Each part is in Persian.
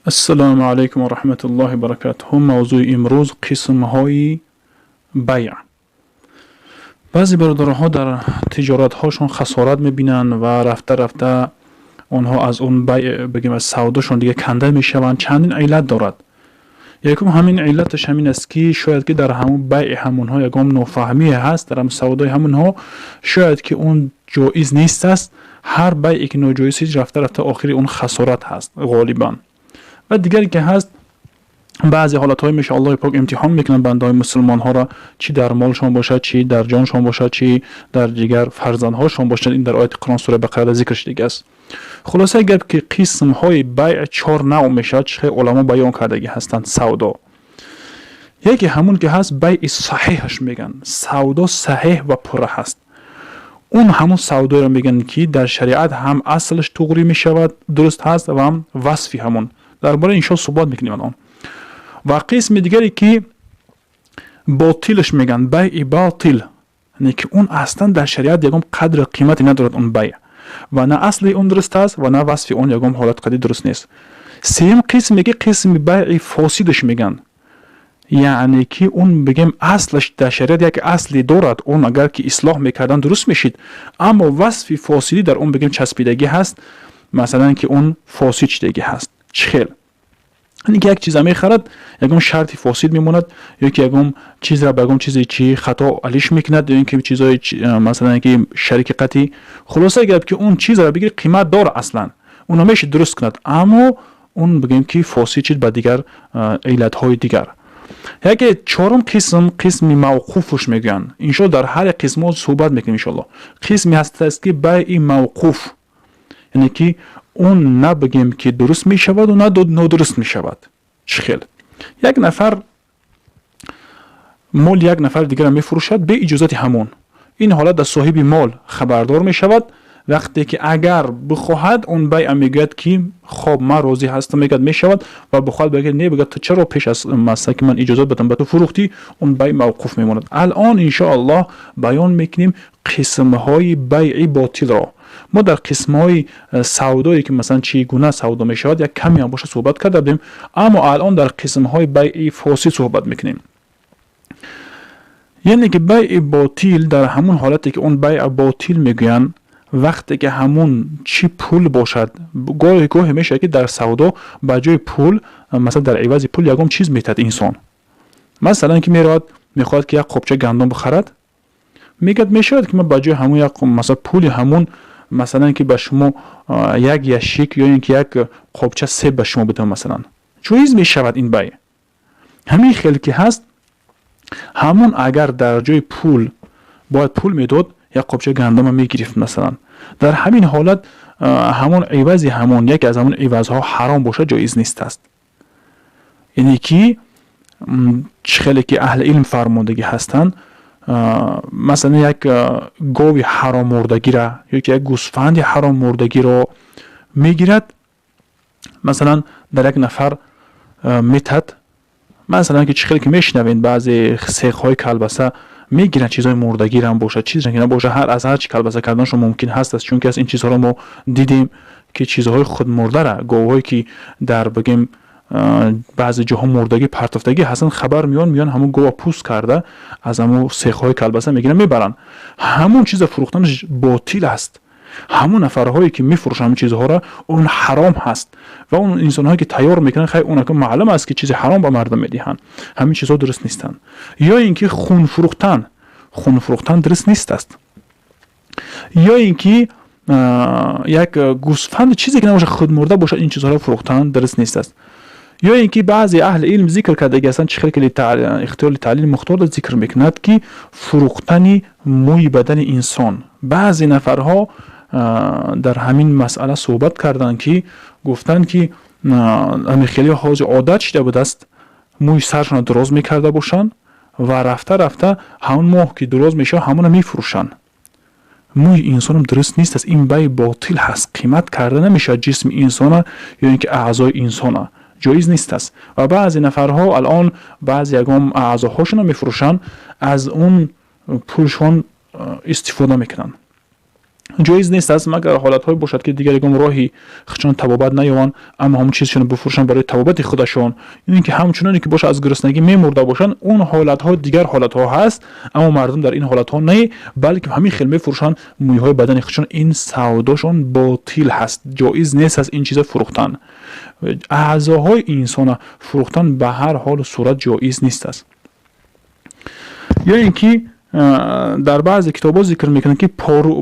السلام علیکم و رحمت الله و برکاته. موضوع امروز قسم های بیع. بعضی برادرها در تجارت هاشون خسارت میبینن و رفته رفته اونها از اون بیع بگیم از سوداشون دیگه کنده میشوند. چندین علت دارد. یکم همین علتش همین است که شاید که در همون بیع همونها یکم نافهمی هست، در هم سودای همونها شاید که اون جایز نیست است. هر بیعی که ناجایز رفته رفته آخری اون خسارت هست غالبا. و دیگری که هست بعضی حالت‌های میشه الله پاک امتحان میکنن بنده‌های مسلمان ها را، چی در مالشان باشد، چی در جانشان باشد، چی در دیگر فرزندهاشان باشد. این در آیه قرآن سوره بقره ذکرش دیگه است. خلاصه گپ که قسم های بیع 4 نوع میشه چه علما بیان کردگی هستند. سودا یکی همون که هست بیع صحیحش میگن، سودا صحیح و پره هست. اون همون سودا رو میگن که در شریعت هم اصلش طوری میشود درست هست و هم وصفی همون. درباره این شو صحبت میکنیم الان. و قسم دیگری که باطلش میگن بیع باطل، یعنی که اون اصلا در شریعت یکم قدر قیمتی ندارد اون بیع و نه اصلی اون درست است و نه وصف اون یکم حالت قدی درست نیست. سوم قسم میگه قسم بیع فاسدش میگن، یعنی که اون بگیم اصلش در شریعت یک اصلی دارد، اون اگر که اصلاح میکردن درست میشید، اما وصف فاسدی در اون بگیم چسبیدگی هست، مثلا که اون فاسد شدگی هست. چخیل یعنی که یک چیز میخرد یکم شرطی فاسد میموند، یا که یکم چیز را بگم چیزی چی خطا علیش میکند، یا اینکه چیزای مثلا که شریک قطعی. خلاصه گپ که اون چیز را بگیر قیمت داره اصلا اون میشه درست کند، اما اون بگیم که فاسد شد با دیگر علت های دیگر. یکی چهارم قسم موقوفش میگن. ان در هر قسم صحبت میکنیم ان شاء الله. قسمی هست که بیع موقوف، یعنی که اون نه بگیم که درست می شود و نه نادرست می شود. چخیل یک نفر مال یک نفر دیگر می فروشد به اجازت همون، این حالت در صاحب مال خبردار می شود. وقتی که اگر بخواهد اون بیع میگوید که خب من راضی هستم میگد می شود، و بخواهد بگه نه بگه تو چرا پیش از مثلا که من اجازت بدم به تو فروختی، اون بیع موقوف میماند. الان ان شاء الله بیان میکنیم قسم های بیع باطل را. ما در قسم های سودایی که مثلا چگونه سودا می شود یک کمی هم باشه صحبت کرده بودیم، اما الان در قسم های بیع فاسد صحبت میکنیم. یعنی که بیع باطل در همون حالتی که اون بیع باطل میگوین وقتی که همون چی پول باشد. گاهی میشه که در سودا با جای پول مثلا در عوض پول یکم چیز میتد انسان. مثلا که میخواد که یک قبچه گندم بخرد، میگه میشود که من با جای همون یک مثلا پول همون مثلا که به شما یک یشیک یا اینکه یک قبچه سیب به شما بدم مثلا، جایز میشود این بیع. همین خیلی که هست همون اگر در جای پول باید پول میداد یک قبچه گندم میگرفت مثلا، در همین حالت همون عوضی همون یک از همون عوضها حرام باشه جایز نیست است. یعنی که خیلی که اهل علم فرمودگی هستند مثلا یک گاوی حرام مردگی را یا یک گوسفند حرام مردگی را میگیرد، مثلا در یک نفر میتد، مثلا که خیلی که میشنوین بعضی سیخ های کلبسه میگیرن چیزای مردگی را هم باشه، چیز رنگی نباشه، هر چی کلبسه کردنشون ممکن هست است، چون که از این چیزها رو ما دیدیم که چیزهای خود مرده را، گاوهایی که در بگیم بعضی جاها مردگی پرتافتگی هستن خبر میان همون گوه پوست کرده از همون سیخ‌های کلبسه میگیرن میبرن. همون چیز فروختنش باطل است. همون نفرهایی که میفروشن همین چیزها را اون حرام هست و اون انسان‌هایی که تیار میکنن خیلی اون که معلوم است که چیز حرام به مردم میدهن، همین چیزها درست نیستن. یا اینکه خون فروختن درست نیست است. یا اینکه یک گوسفند چیزی که نباشه خود مرده باشه این چیزها را فروختن درست نیست است. یا اینکه بعضی اهل علم ذکر کرده هستند چه خیلی اختیار تعلیل مختار ذکر میکند که فروختن موی بدن انسان. بعضی نفرها در همین مسئله صحبت کردند که گفتن که همین خیلی حاج عادت شده بود است موی سرشان دراز میکرده باشن و رفته همون ماه که دراز میشه همون میفروشن. موی انسان هم درست نیست است. این بیع باطل هست. قیمت کرده نمیشه جسم انسان یا اینکه اعضای انسان جایز نیست است. و بعضی نفرها الان بعضی یکم اعضاهاشون رو میفروشن، از اون پولشون استفاده میکنن. جایز نیست است مگر حالت‌های باشد که دیگر یگام راهی خچون تبابت نیوان اما همون چیزشون بفروشن برای تبابت خودشون، یعنی که همچنانی که باشه از گرسنگی میمرده باشن، اون حالت‌ها دیگر حالت‌ها هست اما مردم در این حالت‌ها نه، بلکه همین خیلی میفروشن مویهای بدن خودشون. این سوداشون باطل هست، جایز نیست از این چیزا فروختن. اعضاهای انسان فروختن به هر حال و صورت جایز نیست است. یا اینکه در بعضی کتاب‌ها ذکر میکنن که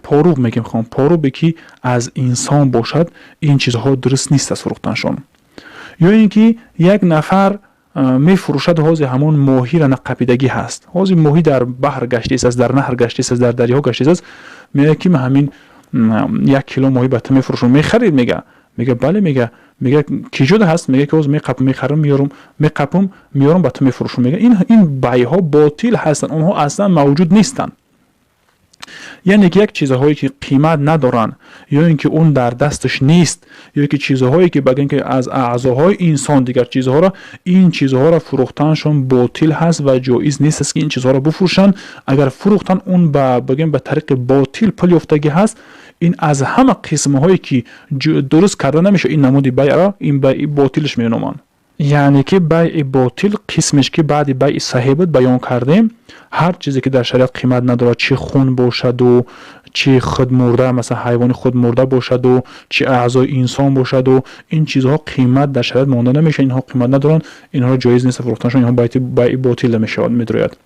پاروق میگیم خون پاروقی که از انسان باشد، این چیزها درست نیست از فروختنشون. یا اینکه یک نفر میفروشد حاضر همون ماهی را نقپیدگی هست، حاضر ماهی در بحر گشته است، در نهر گشته است، در دریا گشته است، میگه که من همین 1 کیلو ماهی به تو میفروشم. میخرید؟ میگه بله. میگه کی جوده هست؟ میگه که از میخرم میارم به تو میفروشم. میگه این بیع ها باطل هستن، اونها اصلا موجود نیستن. یعنی که یک چیزهایی که قیمت ندارن یا اینکه اون در دستش نیست یا اینکه چیزهایی که بگن که از اعضاهای انسان دیگر چیزها را، این چیزها را فروختنشون باطل هست و جایز نیست است که این چیزها را بفروشن. اگر فروختن اون بگن به طریق باطل پول یافتگی هست، این از همه قسمهایی که درست کرده نمیشه این نمودی بیع را، این بیع باطلش میگن. یعنی که بیع باطل قسمش که بعد بیع صحیح بود بیان کردیم، هر چیزی که در شریعت قیمت نداره، چه خون باشد و چه خود مرده، مثلا حیوان خود مرده باشد و چه اعضای انسان باشد و این چیزها قیمت در شریعت مانده نمیشه، اینها قیمت ندارن، اینها جایز نیست فروختنشون، اینها بیع باطل نمیشه میدرید.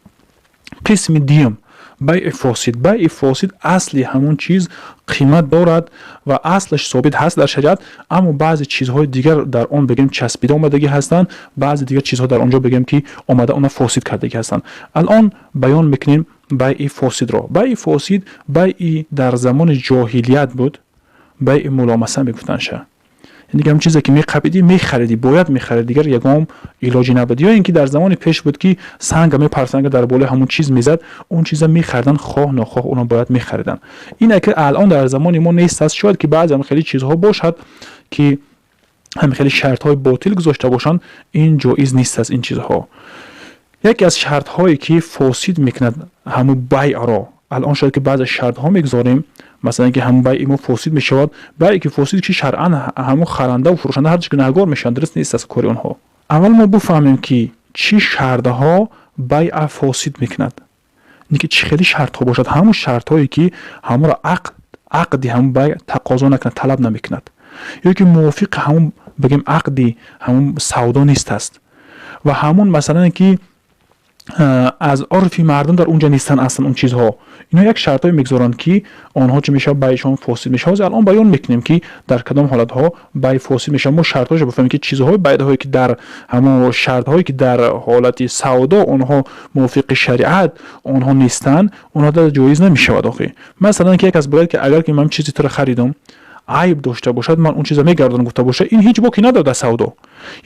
قسم دیم بیع فاسد. بیع فاسد اصلی همون چیز قیمت دارد و اصلش ثابت هست در شریعت، اما بعضی چیزهای دیگر در اون بگیم چسبیده آمدگی هستند، بعضی دیگر چیزها در اونجا بگیم که آمده اون فاسد کردگی هستند. الان بیان میکنیم بیع فاسد را. بیع فاسد بیع در زمان جاهلیت بود، بیع ملامسه میگفتنشه. یعنی هم چیزی که میقبیدی میخریدی، باید میخریدی، دیگر یگام علاجی نبود. یا اینکه در زمان پیش بود که سنگ میپرسنگ در بالای همون چیز میزد، اون چیزا میخریدن، خواه نخواه اونا باید میخریدن. اینه که الان در زمان ما نیست است. شاید که بعضی هم خیلی چیزها باشد که هم خیلی شرط های باطل گذاشته باشن، این جایز نیست از این چیزها. یکی از شرط هایی که فاسد میکند همون بیع را، الان شاید که بعض شرط ها میگذاریم، مثلا که همون بیع ما فاسد میشود، بیعی که فاسد که شرعا همون خرنده و فروشنده هر چیز که گناهکار میشن، درست نیست از کار اونها. اول ما بفهمیم که چی شرط ها بیع فاسد میکند. اینکه چه خیلی شرط ها باشد، همون شرط هایی که همون را عقدی همون بیع تقاضا نکند، طلب نمیکند، یا که موافق همون بگیم عقدی همون سودا نیست است، و همون مثلا که از عرفی مردم در اونجا نیستن اصلا اون چیزها. اینا یک شرطای میگذارن که آنها چه میشه بیعشون فاسد میشه. الان بیان میکنیم که در کدام حالت ها بیع فاسد میشه. ما شرطاش بفهمیم که چیزهای بیعهایی که در همون شرطهایی که در حالت سودا اونها موافق شریعت اونها نیستن، اونها در جایز نمیشود. آخه مثلا که یک از بگید که اگر که من چیزی تو خریدم عیب داشته باشد، من اون چیزا میگردونم گفته باشه این هیچ باکی نداره در سودا،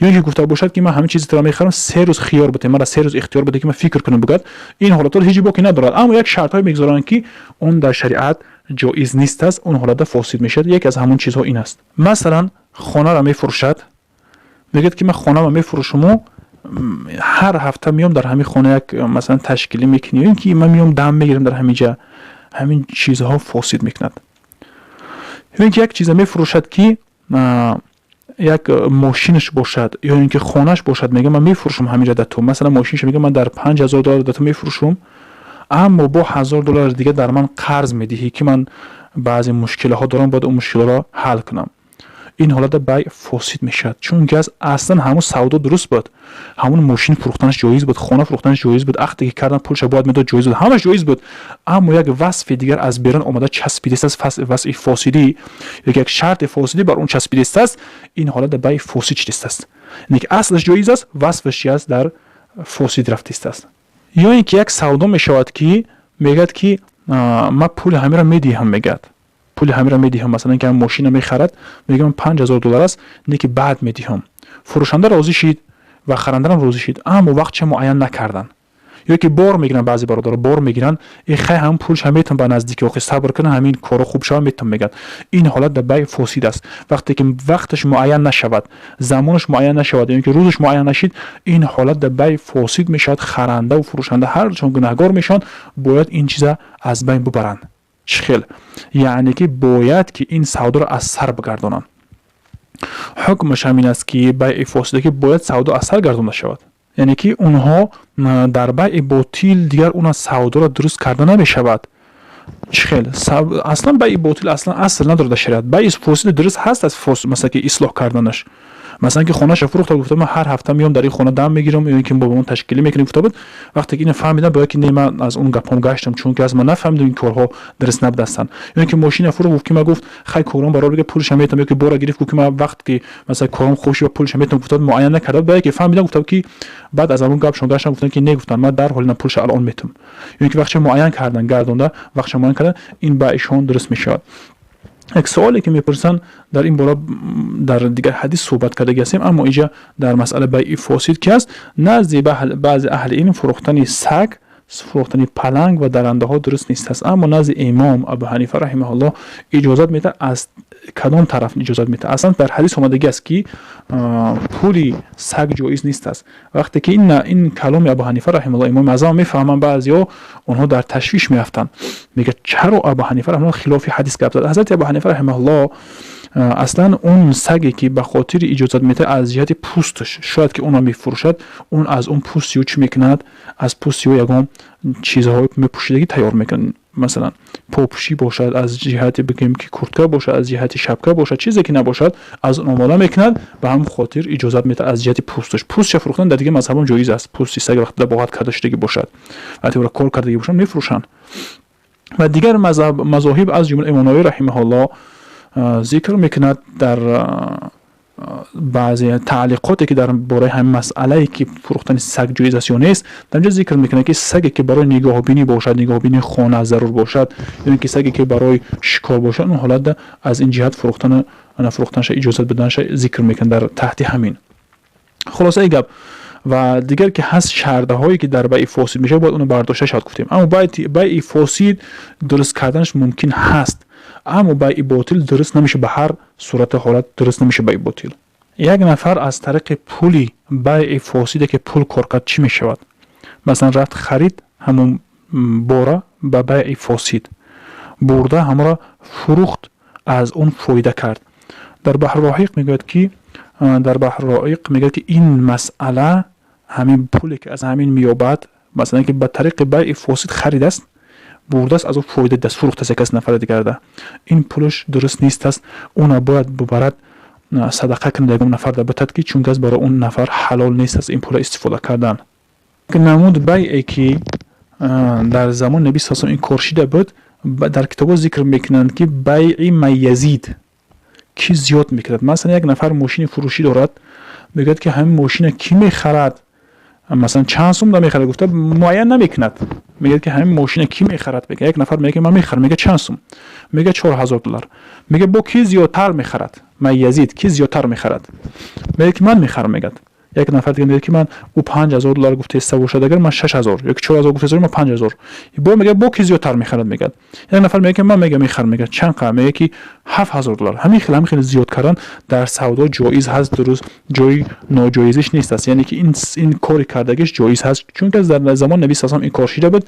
یا اینکه گفته باشد که من همین چیزی تو میخرم 3 روز خیار بده، من 3 روز اختیار بده که من فکر کنم بگید، این حالت هیچ باکی نداره. اما یک شرط های میگذارن که اون در شریعت جایز نیست است، اون حالت فاسد میشه. یکی از همون چیزها این است. مثلا خانه را میفروشد، میگه که من خانه را میفروشم و هر هفته میام در همین خانه یک مثلا تشکیلی میکنیم که من میام دم میگیرم در همین جا، همین چیزها فاسد میکند. اینکه یک چیز میفروشد که یک ماشینش باشد یا اینکه خانهش باشد، میگه من میفروشم همینجا در تو، مثلا ماشینش میگه من در $5000 در تو میفروشم، اما با $1000 دیگه در من قرض میدهی که من بعضی مشکل ها دارم باید اون مشکل را حل کنم. این حالت بیع فاسد میشد، چون که از اصلا همون سودا درست بود، همون ماشین فروختنش جایز بود، خانه فروختنش جایز بود، عقدی که کردن پولش باید میداد جایز بود، همش جایز بود. اما یک وصف دیگر از بیرون اومده چسبیده است، وصف فاسدی، یک شرط فاسدی بر اون چسبیده است. این حالت بیع فاسد شده است. یعنی که اصلش جایز است، وصفش از در فاسد رفته است. یا اینکه یک سودا میشود که میگد که من پول همه را میدهم، میگد پول همه را میدهم، مثلا که ماشین میخرد میگه من $5000 است، نه که بعد میدهم. فروشنده راضی شد و خرنده هم راضی شد، اما وقت چه معین نکردن، یا که بار میگیرن، بعضی برادر بار میگیرن، خیلی هم پولش هم میتون به نزدیکی وقت صبر کنه همین کارو خوب شو میتون میگن. این حالت در بیع فاسد است. وقتی که وقتش معین نشود، زمانش معین نشود، یا که روزش معین نشید، این حالت در بیع فاسد میشد. خرنده و فروشنده هر چون گناهکار میشن، باید این چیزا از بین ببرن. چخیل یعنی که باید که این سودا را از سر بگردانند. حکمش همین است که بیع فاسده که باید سودا از سر گردانده شود، یعنی که اونها در بیع باطل دیگر اون سودا را درست کرده نمی شود. چخیل اصلا بیع باطل اصلا اصل نداره در شریعت. بیع فاسد درست هست از فاسد، مثلا که اصلاح کردنش، مثلا که خونه فروخت گفته من هر هفته میام در این خونه دم میگیرم، یا که با اون تشکیلی میکنیم گفته بود. وقتی که اینو فهمیدم باید که من از اون گپام گشتم، چون که از من نفهمیدم این کارها درست نبود هستن. یعنی که ماشین فروخت گفت که من گفت خیلی کارم برای بگه پولش میتونم، که بورا گرفت گفت که من وقتی که مثلا کارم خوشی و پولش میتونم گفت معین نکرد، باید که فهمیدم گفت که بعد از اون گپشون گشتم گفتن که نه، گفتن من در حال پولش الان میتونم. یعنی که وقتی معین کردن گردونده، وقتی معین کردن این بیعشون درست میشه. یک سوالی که میپرسن در این بالا در دیگر حدیث صحبت کرده هستیم، اما اینجا در مسئله بیع فاسد که است، نزد بعضی اهل علم فروختن سگ، فروختن پلنگ و درنده ها درست نیست است، اما نزد امام ابو حنیفه رحمه الله اجازت میده. از کدام طرف اجازت میده؟ اصلا در حدیث اومده است که پولی سگ جایز نیست است. وقتی که این کلام ابو حنیفه رحمه الله امام اعظم میفهمن، بعضیا اونها در تشویش میافتن، میگه چرا ابو حنیفه رحمه الله خلاف حدیث گفت؟ حضرت ابو حنیفه رحمه الله اصلا اون سگی که به خاطر اجازت میده از جهت پوستش، شاید که اونا میفروشد، اون از اون پوستیو چی میکند؟ از پوستیو یگان چیزهای میپوشیدگی تیار میکنن، مثلا پوپشی باشد، از جهت بگیم که کرتکه باشد، از جهت شبکه باشد، چیزی که نباشد از اون آماده میکند، به هم خاطر اجازت میده از جهت پوستش. پوستش فروختن در دیگه مذهبان جایز است. پوستی سگ وقتی باید کرده شدگی باشد، وقتی اون کار کرده باشن میفروشن. و دیگر مذاهب از جمله امام نووی رحمه الله ذکر میکند در بعضی تعلیقاتی که در باره همین مسئله که فروختن سگ جایز است یا نیست، در اینجا ذکر میکنه که سگی که برای نگاه بینی باشد، نگاه بینی خانه ضرور باشد، یعنی که سگی که برای شکار باشد، اون حالت از این جهت فروختنش اجازه بدنش ذکر میکنه در تحت همین. خلاصه ای گپ و دیگر که هست شرده هایی که در بیع فاسد میشه باید اونو برداشته شد گفتیم. اما بیع فاسد درست کردنش ممکن هست، اما بیع باطل درست نمیشه، به هر صورت حالت درست نمیشه بیع باطل. یک نفر از طریق پولی بیع فاسده که پول کار کرد چی میشود؟ مثلا رفت خرید همون بوره به بیع فاسد، برده همون را فروخت، از اون فایده کرد. در بحر رحیق میگه که این مسئله همین پولی که از همین میابد، مثلا که به طریق بیع فاسد خرید است، برده است، از اون فایده دست فروخت است کس نفر دیگر ده، این پولش درست نیست است. اون باید ببرد صدقه کنه دیگه نفر ده بتد که چون از برای اون نفر حلال نیست از این پول استفاده کردن. که نمود بیعی که در زمان نبی صلی الله علیه و آله این کارشیده بود، در کتابا ذکر میکنند که بیع میزید کی زیاد میکرد. مثلا یک نفر ماشین فروشی دارد، میگه که همین ماشین کی میخرد، مثلا چند سوم دا میخرد، گفته معین نمیکند، میگه که همین ماشین کی میخرد، میگه یک نفر میگه من میخرم، میگه چند سوم، میگه $4000، میگه با کی زیادتر میخرد، میزید کی زیادتر میخرد، میگه که من میخرم، میگه یک نفر دیگه میگه که من او $5000 گفته است باشد، اگر من 6000 یک 4000 گفته من 5000، میگه با کی زیادتر میخرد، میگه یک نفر میگه که من میخرم، میگه چند قدر، میگه که $7000. همین خیلی زیاد کردن در سودا جایز هست، درست جای ناجایزش نیست است، یعنی که این کاری کردگیش جایز هست، چون که در زمان نبی صلی الله علیه و آله این کار شده بود.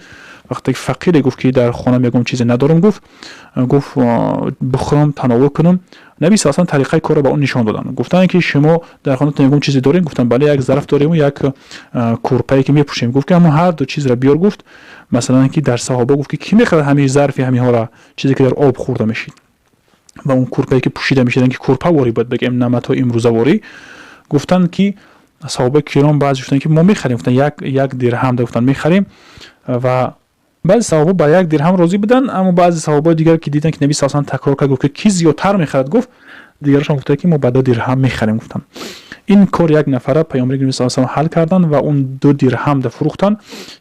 وقتی فقیر گفت که در خانه میگم چیزی ندارم، گفت بخورم تناول کنم، نبی صلی الله علیه و آله طریقه کار رو به اون نشان دادن. گفتن که شما در خانه‌تون میگم چیزی دارین؟ گفتن بله، یک ظرف داریم و یک کورپایی که میپوشیم. گفت که اما هر دو چیز را بیار. گفت مثلا که در صحابه گفت که کی میخره همین ظرفی همین ها را، چیزی که در آب خورده میشید و اون کورپایی که پوشیده میشدن که کورپا واری بود بگیم نمط ها امروزه واری. گفتن که صحابه کرام بعضی گفتن که ما میخریم، گفتن یک درهم گفتن میخریم و بعضی صحابه با 1 درهم راضی بودن، اما بعضی صحابه دیگر که دیدن که نبی صلی الله علیه و آله تکرار کرد گفت که کی زیادتر میخرد، گفت دیگرشون گفتن که ما با 2 درهم میخریم. گفتن این کار یک نفره پیامبر صلی الله علیه و آله حل کردن و اون 2 درهم ده فروختن،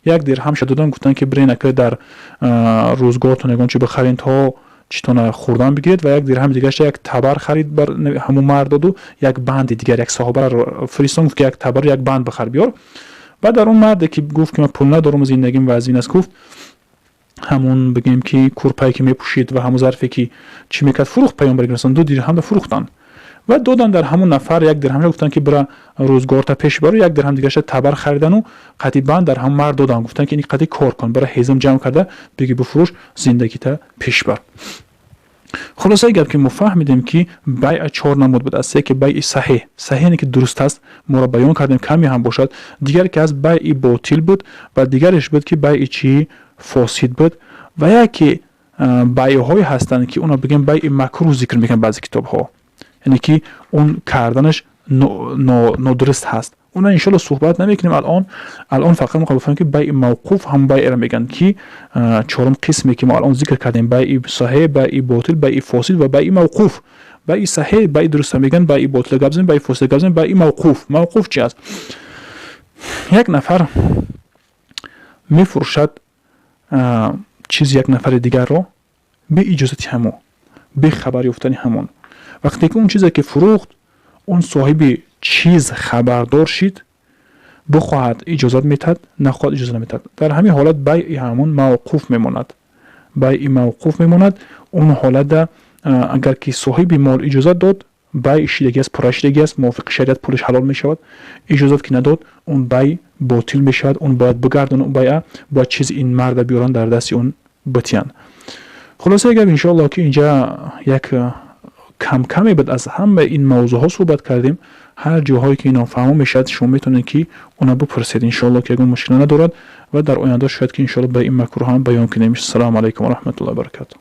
1 درهم شد دادن، گفتن که برین که در روزگارتون نگون چی بخرین تا چتونه خوردن بگیرید، و 1 درهم دیگه یک تبر خرید بر همون مرد داد و یک بند دیگر یک صحابه را فرستاد گفت که یک تبر یک بند بخر بیار. بعد در اون مرد که گفت که من پول ندارم زندگیم وضعی است، گفت همون بگیم که کورپایی که میپوشید و همون ظرفی که چی میکرد فروخت. پیامبر صلی الله علیه و آله 2 درهم فروختن. و دادن در همون نفر 1 درهم گفتن که برا روزگار تا پیش برو 1 درهم دیگه تبر خریدن و قطعا در هم مرد دادن گفتن که این قضیه کار کن برای هیزم جمع کرده بگی بفروش زندگی تا پیش بر. خلاصه گپ که ما فهمیدیم که بیع 4 نمود بود. از که بیع صحیح یعنی که درست است ما را بیان کردیم کمی هم باشد. دیگر که از بیع باطل بود و دیگرش بود که بیع چی فاسد بود و یکی بیع های هستند که اونا بگن بیع مکروه ذکر میکنن بعضی کتاب ها، یعنی که اون کردنش نادرست هست. اونا انشالله صحبت نمیکنیم الان فقط ما بفهمیم که بیع موقوف هم بیع را میگن که 4 قسمی که ما الان ذکر کردیم بیع صحیح، بیع باطل، بیع فاسد و بیع موقوف. بیع صحیح بیع درست میگن، بیع باطل گبزن، بیع فاسد گبزن، بیع موقوف چی است؟ یک نفر میفروشد چیز یک نفر دیگر رو به اجازت همون، به خبر یافتن همون. وقتی که اون چیزی که فروخت اون صاحب چیز خبردار شد بخواهد اجازت میتد، نخواهد اجازت نمیتد. در همین حالت بیع همون موقوف میماند. بیع موقوف میماند. اون حالت اگر که صاحب مال اجازت داد بیع شدگی است، پرش شدگی است، موافق شریعت پولش حلال می شود. اجازت که نداد اون بیع باطل می شود. اون باید بگردن اون بیع با چیز این مرد بیارن در دست اون بتیان. خلاصه اگر انشاءالله که اینجا یک کمی بعد از همه این موضوع ها صحبت کردیم. هر جاهایی که اینا فهمو میشد شما میتونید که اونا بپرسید انشاءالله که اگه مشکل ندارد و در آینده شاید که انشاءالله به این مکروه هم بیان کنیم. السلام علیکم و رحمت الله و برکاته.